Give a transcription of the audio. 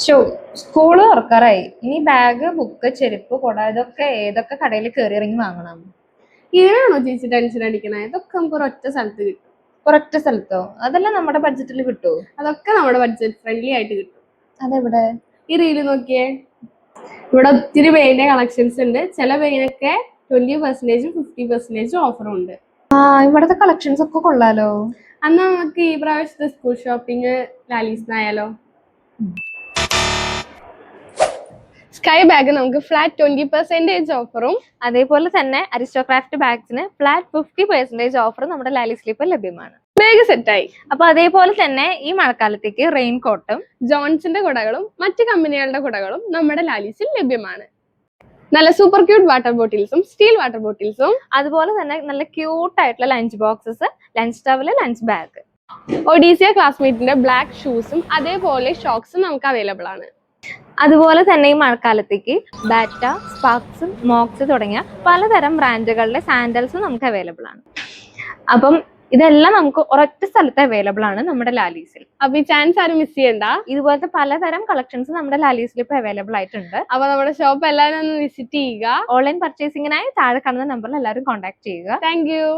Show school തുറക്കാറായി. ഇനി bag, book, ചെരുപ്പ്, കൊട ഇതൊക്കെ ഏതൊക്കെ കടയിൽ കയറി ഇറങ്ങി വാങ്ങണം? ഇതിനാണോ ചേച്ചി ടെൻഷൻ അടിക്കണേ? ഇതൊക്കെ നമുക്ക് ഒരൊറ്റ സ്ഥലത്ത് കിട്ടും. ഒരൊറ്റ സ്ഥലത്തോ? അതെല്ലാം നമ്മുടെ ബഡ്ജറ്റിൽ കിട്ടുമോ? അതൊക്കെ നമ്മുടെ ബഡ്ജറ്റ് ഫ്രണ്ട്ലി ആയിട്ട് കിട്ടും. അതെവിടെ? ഈ റീല് നോക്കിയേ, ഇവിടെ ഒത്തിരി പെയിന്റെ കളക്ഷൻസ് ഉണ്ട്. ചില പെയിനൊക്കെ 20%, 50% ഓഫറും ഉണ്ട്. ഇവിടത്തെ കളക്ഷൻസ് ഒക്കെ കൊള്ളാലോ. അന്ന് നമുക്ക് ഈ പ്രാവശ്യത്തെ സ്കൂൾ ഷോപ്പിംഗ് ലാലീസ്ന്നായാലോ? സ്കൈ ബാഗ് നമുക്ക് ഫ്ലാറ്റ് 20% ഓഫറും, അതേപോലെ തന്നെ അരിസ്റ്റോക്രാഫ്റ്റ് ബാഗ്സിന് ഫ്ലാറ്റ് 50% ഓഫർ നമ്മുടെ ലാലി സ്ലീപ്പ് ലഭ്യമാണ്. ബാഗ് സെറ്റായി. അപ്പൊ അതേപോലെ തന്നെ ഈ മഴക്കാലത്തേക്ക് റെയിൻ കോട്ടും ജോൺസിന്റെ കുടകളും മറ്റ് കമ്പനികളുടെ കുടകളും നമ്മുടെ ലാലീസിൽ ലഭ്യമാണ്. നല്ല സൂപ്പർ ക്യൂട്ട് വാട്ടർ ബോട്ടിൽസും സ്റ്റീൽ വാട്ടർ ബോട്ടിൽസും, അതുപോലെ തന്നെ നല്ല ക്യൂട്ട് ആയിട്ടുള്ള lunch boxes, lunch towel, lunch bag. ഒഡീസിയ ക്ലാസ്മേറ്റിന്റെ ബ്ലാക്ക് ഷൂസും അതേപോലെ ഷോക്സും നമുക്ക് അവൈലബിൾ ആണ്. അതുപോലെ തന്നെ ഈ മഴക്കാലത്തേക്ക് ബാറ്റ, സ്പാർക്സ്, മോക്സ് തുടങ്ങിയ പലതരം ബ്രാൻഡുകളുടെ സാൻഡൽസും നമുക്ക് അവൈലബിൾ ആണ്. അപ്പം ഇതെല്ലാം നമുക്ക് ഒരൊറ്റ സ്ഥലത്ത് അവൈലബിൾ ആണ് നമ്മുടെ ലാലീസിൽ. അപ്പൊ ഈ ചാൻസ് ആരും മിസ് ചെയ്യണ്ട. ഇതുപോലത്തെ പലതരം കളക്ഷൻസ് നമ്മുടെ ലാലീസിൽ ഇപ്പൊ അവൈലബിൾ ആയിട്ടുണ്ട്. അപ്പൊ നമ്മുടെ ഷോപ്പ് എല്ലാവരും ഒന്ന് വിസിറ്റ് ചെയ്യുക. ഓൺലൈൻ പർച്ചേസിംഗിനായി താഴെ കാണുന്ന നമ്പറിൽ എല്ലാവരും കോൺടാക്ട് ചെയ്യുക. Thank you.